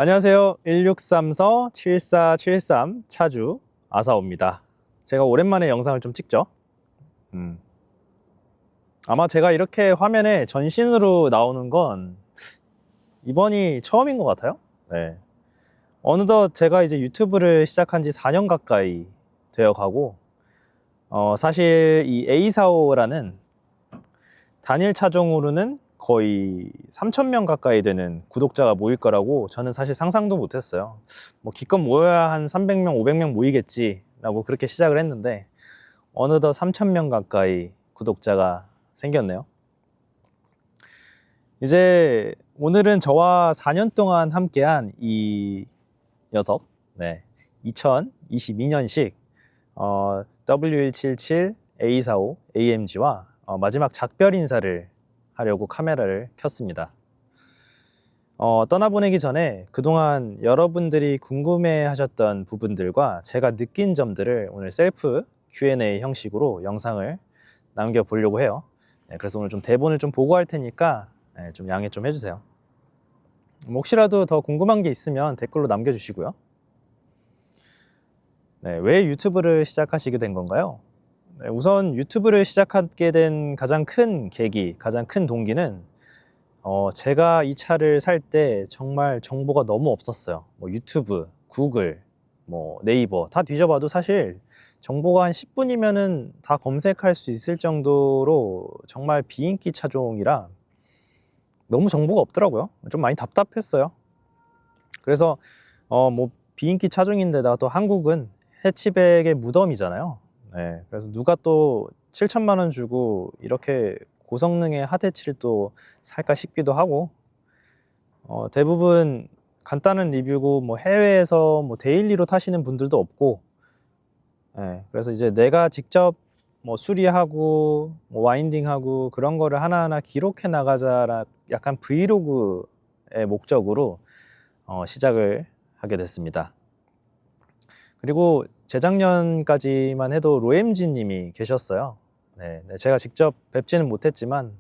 안녕하세요. 1634-7473 차주 아사오입니다. 제가 오랜만에 영상을 좀 찍죠. 아마 제가 이렇게 화면에 전신으로 나오는 건 이번이 처음인 것 같아요. 네. 어느덧 제가 이제 유튜브를 시작한 지 4년 가까이 되어 가고, 사실 이 A45라는 단일 차종으로는 거의 3,000명 가까이 되는 구독자가 모일 거라고 저는 사실 상상도 못했어요. 뭐 기껏 모여야 한 300명, 500명 모이겠지 라고 그렇게 시작을 했는데 어느덧 3,000명 가까이 구독자가 생겼네요. 이제 오늘은 저와 4년 동안 함께한 이 녀석, 2022년식 W177 A45 AMG와 마지막 작별 인사를 하려고 카메라를 켰습니다. 떠나보내기 전에 그동안 여러분들이 궁금해 하셨던 부분들과 제가 느낀 점들을 오늘 셀프 Q&A 형식으로 영상을 남겨보려고 해요. 그래서 오늘 좀 대본을 좀 보고 할 테니까 좀 양해 좀 해주세요. 혹시라도 더 궁금한 게 있으면 댓글로 남겨주시고요. 왜 유튜브를 시작하시게 된 건가요? 우선 유튜브를 시작하게 된 가장 큰 계기, 가장 큰 동기는 제가 이 차를 살 때 정말 정보가 너무 없었어요. 뭐 유튜브, 구글, 뭐 네이버 다 뒤져봐도 사실 정보가 한 10분이면은 다 검색할 수 있을 정도로 정말 비인기 차종이라 너무 정보가 없더라고요. 좀 많이 답답했어요. 그래서 뭐 비인기 차종인데다 또 한국은 해치백의 무덤이잖아요. 그래서 누가 또 7천만 원 주고 이렇게 고성능의 핫해치를 또 살까 싶기도 하고, 대부분 간단한 리뷰고 뭐 해외에서 뭐 데일리로 타시는 분들도 없고, 그래서 이제 내가 직접 뭐 수리하고 뭐 와인딩하고 그런 거를 하나하나 기록해 나가자, 약간 브이로그의 목적으로 시작을 하게 됐습니다. 그리고 재작년까지만 해도 로엠지 님이 계셨어요. 제가 직접 뵙지는 못했지만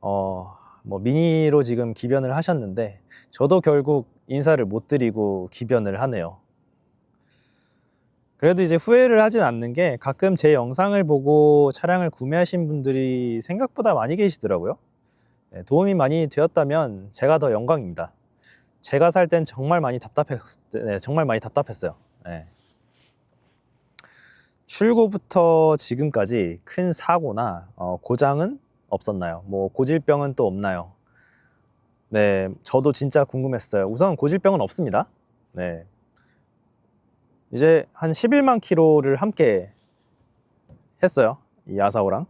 뭐 미니로 지금 기변을 하셨는데 저도 결국 인사를 못 드리고 기변을 하네요. 그래도 이제 후회를 하진 않는 게 가끔 제 영상을 보고 차량을 구매하신 분들이 생각보다 많이 계시더라고요. 도움이 많이 되었다면 제가 더 영광입니다. 제가 살 땐 정말 많이 답답했어요. 출고부터 지금까지 큰 사고나 고장은 없었나요? 뭐 고질병은 또 없나요? 저도 진짜 궁금했어요. 우선 고질병은 없습니다. 이제 한 11만 킬로를 함께 했어요. 이 아사오랑.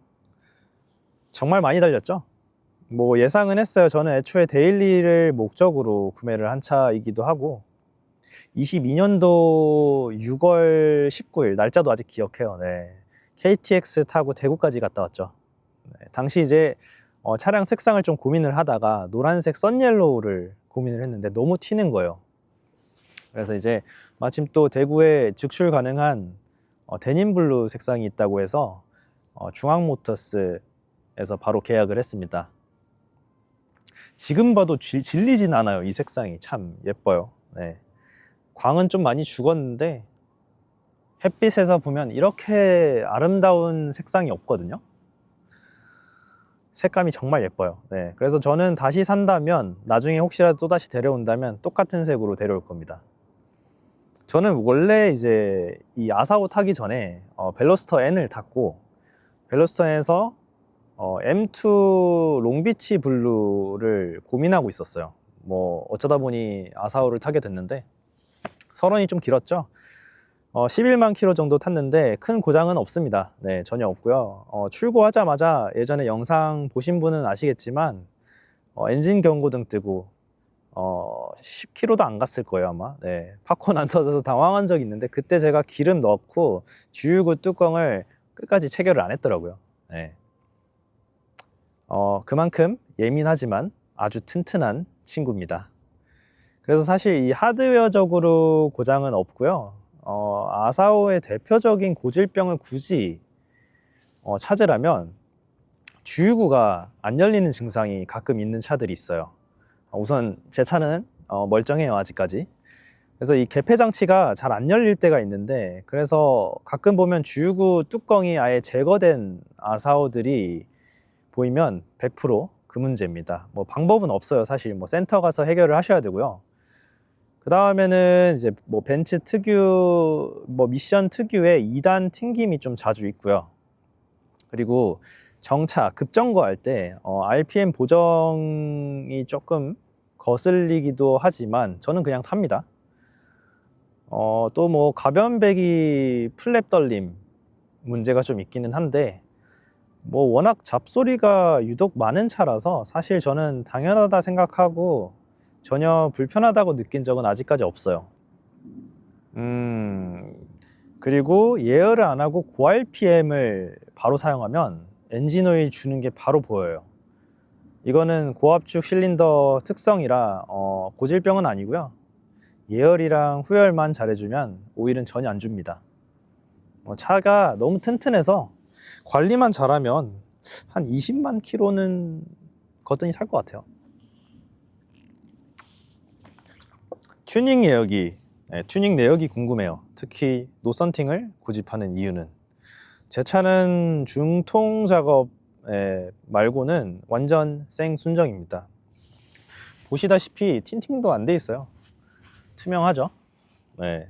정말 많이 달렸죠? 뭐 예상은 했어요. 저는 애초에 데일리를 목적으로 구매를 한 차이기도 하고, 22년도 6월 19일 날짜도 아직 기억해요. KTX 타고 대구까지 갔다 왔죠. 당시 이제 차량 색상을 좀 고민을 하다가 노란색 썬옐로우를 고민을 했는데 너무 튀는 거예요. 그래서 이제 마침 또 대구에 직출 가능한 데님블루 색상이 있다고 해서 중앙모터스에서 바로 계약을 했습니다. 지금 봐도 질리진 않아요. 이 색상이 참 예뻐요. 광은 좀 많이 죽었는데 햇빛에서 보면 이렇게 아름다운 색상이 없거든요. 색감이 정말 예뻐요. 그래서 저는 다시 산다면, 나중에 혹시라도 또다시 데려온다면 똑같은 색으로 데려올 겁니다. 저는 원래 이제 이 아사오 타기 전에 벨로스터 N을 탔고, 벨로스터 N에서 M2 롱비치 블루를 고민하고 있었어요. 뭐 어쩌다 보니 아사오를 타게 됐는데 설원이 좀 길었죠. 11만 킬로 정도 탔는데 큰 고장은 없습니다. 전혀 없고요. 출고하자마자 예전에 영상 보신 분은 아시겠지만 엔진 경고등 뜨고 10km도 안 갔을 거예요 아마. 팝콘 안 터져서 당황한 적이 있는데 그때 제가 기름 넣고 주유구 뚜껑을 끝까지 체결을 안 했더라고요. 그만큼 예민하지만 아주 튼튼한 친구입니다. 그래서 사실 이 하드웨어적으로 고장은 없고요. 아사오의 대표적인 고질병을 굳이 찾으라면 주유구가 안 열리는 증상이 가끔 있는 차들이 있어요. 우선 제 차는 멀쩡해요, 아직까지. 그래서 이 개폐 장치가 잘 안 열릴 때가 있는데, 그래서 가끔 보면 주유구 뚜껑이 아예 제거된 아사오들이 보이면 100%그 문제입니다. 뭐 방법은 없어요. 사실 뭐 센터 가서 해결을 하셔야 되고요. 그 다음에는 이제 뭐 벤츠 특유, 뭐 미션 특유의 2단 튕김이 좀 자주 있고요. 그리고 정차, 급정거할 때 RPM 보정이 조금 거슬리기도 하지만 저는 그냥 탑니다. 또 뭐 가변 배기 플랩 떨림 문제가 좀 있기는 한데, 뭐 워낙 잡소리가 유독 많은 차라서 사실 저는 당연하다 생각하고 전혀 불편하다고 느낀 적은 아직까지 없어요. 그리고 예열을 안 하고 고RPM을 바로 사용하면 엔진 오일 주는 게 바로 보여요. 이거는 고압축 실린더 특성이라 고질병은 아니고요. 예열이랑 후열만 잘해주면 오일은 전혀 안 줍니다. 차가 너무 튼튼해서 관리만 잘하면 한 20만 킬로는 거뜬히 살 것 같아요. 튜닝 내역이, 튜닝 내역이 궁금해요. 특히 노선팅을 고집하는 이유는, 제 차는 중통 작업 말고는 완전 생 순정입니다. 보시다시피 틴팅도 안 돼 있어요. 투명하죠. 네.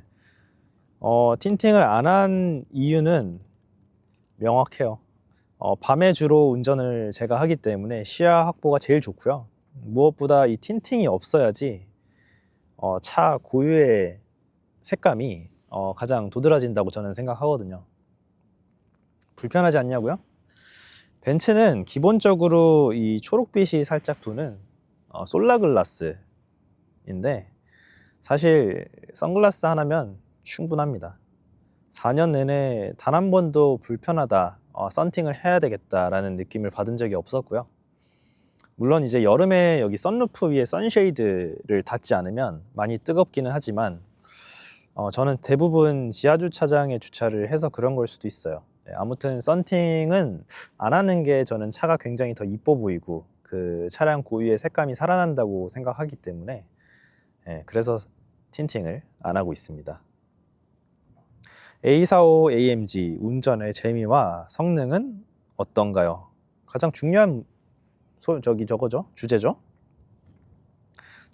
틴팅을 안 한 이유는 명확해요. 밤에 주로 운전을 제가 하기 때문에 시야 확보가 제일 좋고요. 무엇보다 이 틴팅이 없어야지 차 고유의 색감이 가장 도드라진다고 저는 생각하거든요. 불편하지 않냐고요? 벤츠는 기본적으로 이 초록빛이 살짝 도는 솔라글라스인데, 사실 선글라스 하나면 충분합니다. 4년 내내 단 한 번도 불편하다, 썬팅을 해야 되겠다라는 느낌을 받은 적이 없었고요. 물론 이제 여름에 여기 선루프 위에 선쉐이드를 닫지 않으면 많이 뜨겁기는 하지만 저는 대부분 지하주차장에 주차를 해서 그런 걸 수도 있어요. 아무튼 썬팅은 안 하는 게 저는 차가 굉장히 더 이뻐 보이고 그 차량 고유의 색감이 살아난다고 생각하기 때문에, 그래서 틴팅을 안 하고 있습니다. A45 AMG 운전의 재미와 성능은 어떤가요? 가장 중요한 저거죠, 주제죠.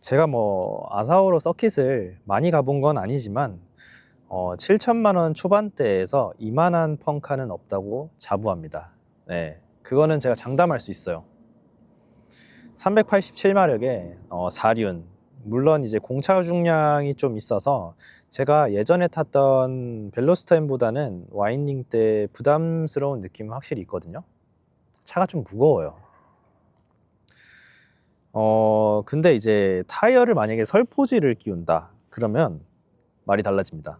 제가 뭐 아사오로 서킷을 많이 가본 건 아니지만 7천만 원 초반대에서 이만한 펑카는 없다고 자부합니다. 네, 그거는 제가 장담할 수 있어요. 387마력의 4륜, 물론 이제 공차 중량이 좀 있어서 제가 예전에 탔던 벨로스타임보다는 와인딩 때 부담스러운 느낌은 확실히 있거든요. 차가 좀 무거워요. 근데 이제 타이어를 만약에 설포지를 끼운다 그러면 말이 달라집니다.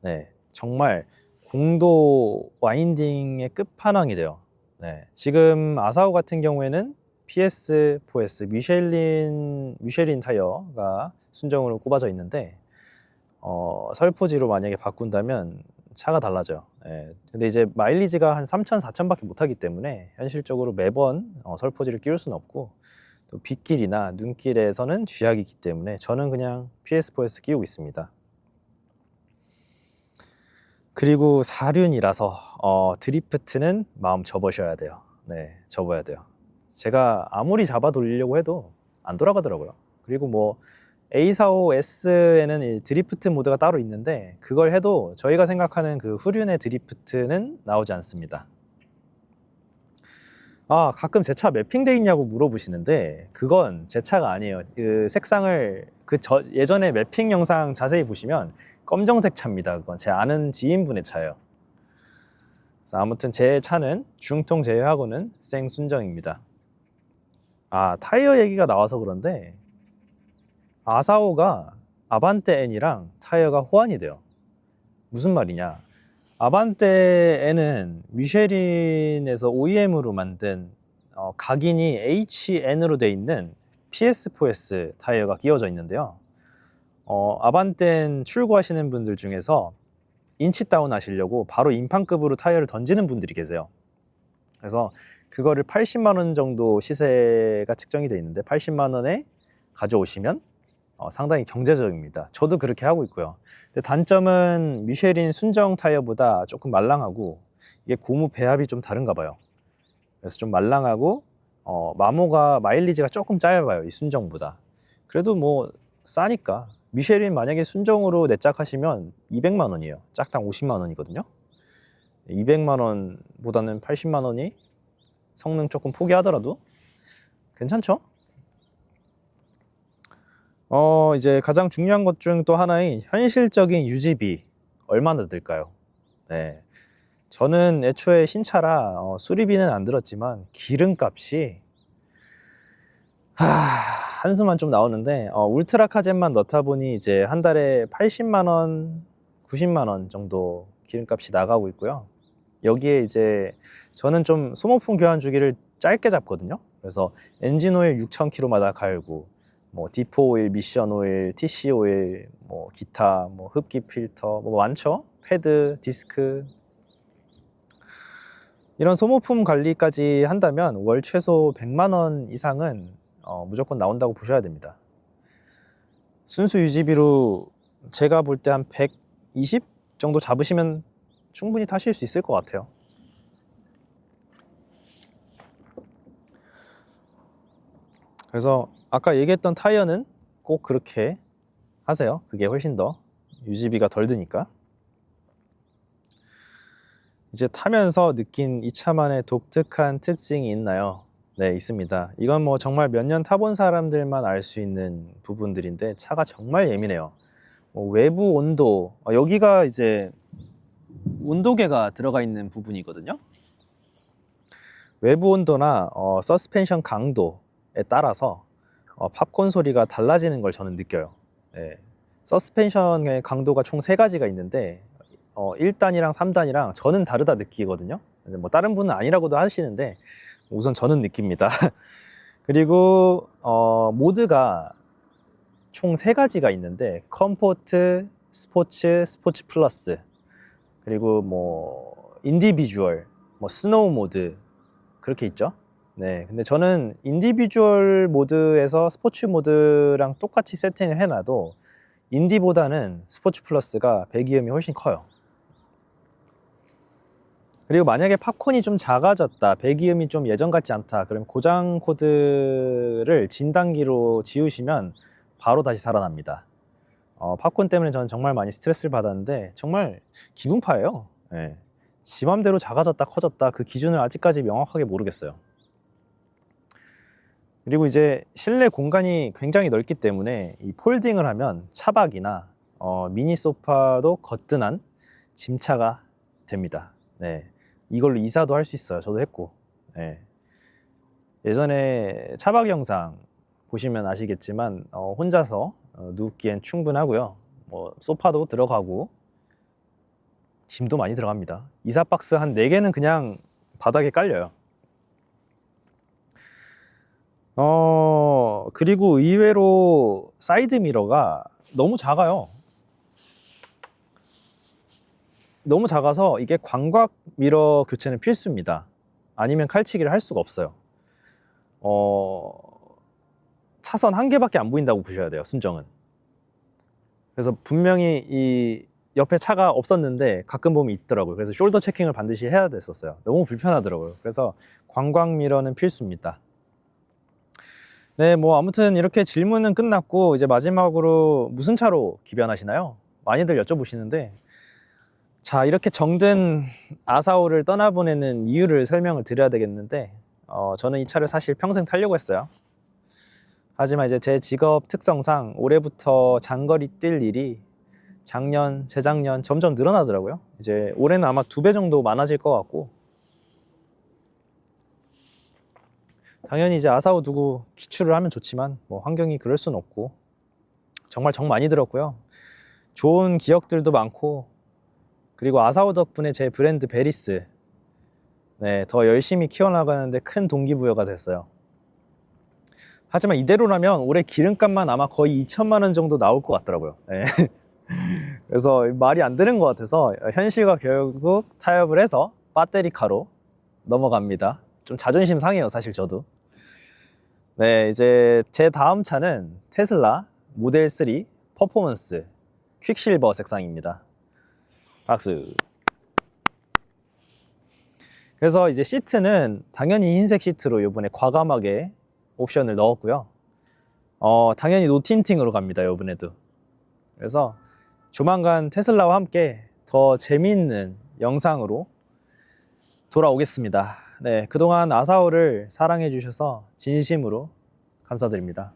네, 정말 공도 와인딩의 끝판왕이 돼요. 네, 지금 아사오 같은 경우에는 PS, 4S, 미쉐린 타이어가 순정으로 꼽아져 있는데, 설포지로 만약에 바꾼다면 차가 달라져요. 네, 근데 이제 마일리지가 한 3,000, 4,000밖에 못하기 때문에 현실적으로 매번 설포지를 끼울 수는 없고, 또 빗길이나 눈길에서는 쥐약이기 때문에 저는 그냥 PS4S 끼우고 있습니다. 그리고 4륜이라서 드리프트는 마음 접으셔야 돼요. 네, 접어야 돼요. 제가 아무리 잡아 돌리려고 해도 안 돌아가더라고요. 그리고 뭐 A45S에는 드리프트 모드가 따로 있는데 그걸 해도 저희가 생각하는 그 후륜의 드리프트는 나오지 않습니다. 가끔 제 차 매핑돼 있냐고 물어보시는데 그건 제 차가 아니에요. 그 색상을 예전에 매핑 영상 자세히 보시면 검정색 차입니다. 그건 제 아는 지인분의 차예요. 그래서 아무튼 제 차는 중통 제외하고는 생순정입니다. 타이어 얘기가 나와서 그런데 아사오가 아반떼 N이랑 타이어가 호환이 돼요. 무슨 말이냐? 아반떼 N은 미쉐린에서 OEM으로 만든 각인이 HN으로 돼 있는 PS4S 타이어가 끼워져 있는데요. 아반떼 출고하시는 분들 중에서 인치 다운 하시려고 바로 인판급으로 타이어를 던지는 분들이 계세요. 그래서 그거를 80만 원 정도 시세가 측정이 돼 있는데 80만 원에 가져오시면 상당히 경제적입니다. 저도 그렇게 하고 있고요. 근데 단점은 미쉐린 순정 타이어보다 조금 말랑하고 이게 고무 배합이 좀 다른가 봐요. 그래서 좀 말랑하고 마모가 마일리지가 조금 짧아요, 이 순정보다. 그래도 뭐 싸니까. 미쉐린 만약에 순정으로 내짝하시면 200만 원이에요. 짝당 50만 원이거든요. 200만 원보다는 80만 원이 성능 조금 포기하더라도 괜찮죠? 이제 가장 중요한 것 중 또 하나인 현실적인 유지비 얼마나 들까요? 네, 저는 애초에 신차라 수리비는 안 들었지만 기름값이 한숨만 좀 나오는데 울트라 카젠만 넣다 보니 이제 한 달에 80만 원, 90만 원 정도 기름값이 나가고 있고요. 여기에 이제 저는 좀 소모품 교환 주기를 짧게 잡거든요. 그래서 엔진 오일 6,000km마다 갈고 뭐 디포 오일, 미션 오일, TC 오일, 뭐 기타, 뭐 흡기 필터, 뭐 많죠. 패드, 디스크 이런 소모품 관리까지 한다면 월 최소 100만 원 이상은 무조건 나온다고 보셔야 됩니다. 순수 유지비로 제가 볼 때 한 120 정도 잡으시면 충분히 타실 수 있을 것 같아요. 그래서 아까 얘기했던 타이어는 꼭 그렇게 하세요. 그게 훨씬 더 유지비가 덜 드니까. 이제 타면서 느낀 이 차만의 독특한 특징이 있나요? 네, 있습니다. 이건 뭐 정말 몇 년 타본 사람들만 알 수 있는 부분들인데 차가 정말 예민해요. 외부 온도, 여기가 이제 온도계가 들어가 있는 부분이거든요. 외부 온도나 서스펜션 강도에 따라서 팝콘 소리가 달라지는 걸 저는 느껴요. 네. 서스펜션의 강도가 총 3가지가 있는데 1단이랑 3단이랑 저는 다르다 느끼거든요. 뭐 다른 분은 아니라고도 하시는데 우선 저는 느낍니다. 그리고 모드가 총 3가지가 있는데 컴포트, 스포츠, 스포츠 플러스, 그리고 뭐 인디비주얼, 뭐 스노우 모드 그렇게 있죠. 네, 근데 저는 인디비주얼 모드에서 스포츠 모드랑 똑같이 세팅을 해놔도 인디보다는 스포츠 플러스가 배기음이 훨씬 커요. 그리고 만약에 팝콘이 좀 작아졌다, 배기음이 좀 예전 같지 않다, 그러면 고장 코드를 진단기로 지우시면 바로 다시 살아납니다. 팝콘 때문에 저는 정말 많이 스트레스를 받았는데 정말 기분파예요. 네. 지 맘대로 작아졌다 커졌다 그 기준을 아직까지 명확하게 모르겠어요. 그리고 이제 실내 공간이 굉장히 넓기 때문에 이 폴딩을 하면 차박이나 미니 소파도 거뜬한 짐차가 됩니다. 네. 이걸로 이사도 할 수 있어요. 저도 했고. 네. 예전에 차박 영상 보시면 아시겠지만 혼자서 눕기엔 충분하고요. 뭐 소파도 들어가고 짐도 많이 들어갑니다. 이사 박스 한 4개는 그냥 바닥에 깔려요. 그리고 의외로 사이드 미러가 너무 작아요. 너무 작아서 이게 광각 미러 교체는 필수입니다. 아니면 칼치기를 할 수가 없어요. 차선 1개밖에 안 보인다고 보셔야 돼요, 순정은. 그래서 분명히 이 옆에 차가 없었는데 가끔 보면 있더라고요. 그래서 숄더 체킹을 반드시 해야 됐었어요. 너무 불편하더라고요. 그래서 광각 미러는 필수입니다. 네, 뭐 아무튼 이렇게 질문은 끝났고 이제 마지막으로 무슨 차로 귀변하시나요? 많이들 여쭤보시는데, 자, 이렇게 정든 아사오를 떠나보내는 이유를 설명을 드려야 되겠는데 저는 이 차를 사실 평생 타려고 했어요. 하지만 이제 제 직업 특성상 올해부터 장거리 뛸 일이 작년, 재작년 점점 늘어나더라고요. 이제 올해는 아마 2배 정도 많아질 것 같고, 당연히 이제 아사오 두고 기출을 하면 좋지만 뭐 환경이 그럴 순 없고, 정말 정 많이 들었고요. 좋은 기억들도 많고, 그리고 아사오 덕분에 제 브랜드 베리스, 네, 더 열심히 키워나가는데 큰 동기부여가 됐어요. 하지만 이대로라면 올해 기름값만 아마 거의 2천만 원 정도 나올 것 같더라고요. 네. 그래서 말이 안 되는 것 같아서 현실과 결국 타협을 해서 배터리카로 넘어갑니다. 좀 자존심 상해요, 사실 저도. 네, 이제 제 다음 차는 테슬라 모델 3 퍼포먼스 퀵실버 색상입니다. 박수. 그래서 이제 시트는 당연히 흰색 시트로 이번에 과감하게 옵션을 넣었고요. 당연히 노틴팅으로 갑니다, 이번에도. 그래서 조만간 테슬라와 함께 더 재미있는 영상으로 돌아오겠습니다. 네, 그동안 아사오를 사랑해 주셔서 진심으로 감사드립니다.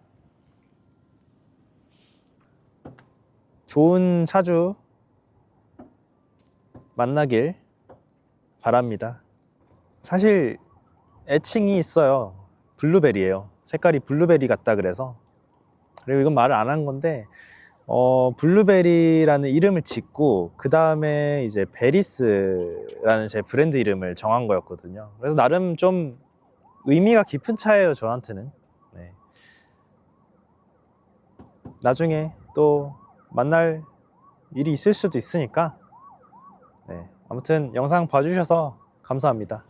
좋은 차주 만나길 바랍니다. 사실 애칭이 있어요. 블루베리예요. 색깔이 블루베리 같다 그래서. 그리고 이건 말을 안 한 건데 블루베리라는 이름을 짓고 그 다음에 이제 베리스라는 제 브랜드 이름을 정한 거였거든요. 그래서 나름 좀 의미가 깊은 차예요, 저한테는. 네. 나중에 또 만날 일이 있을 수도 있으니까. 네. 아무튼 영상 봐주셔서 감사합니다.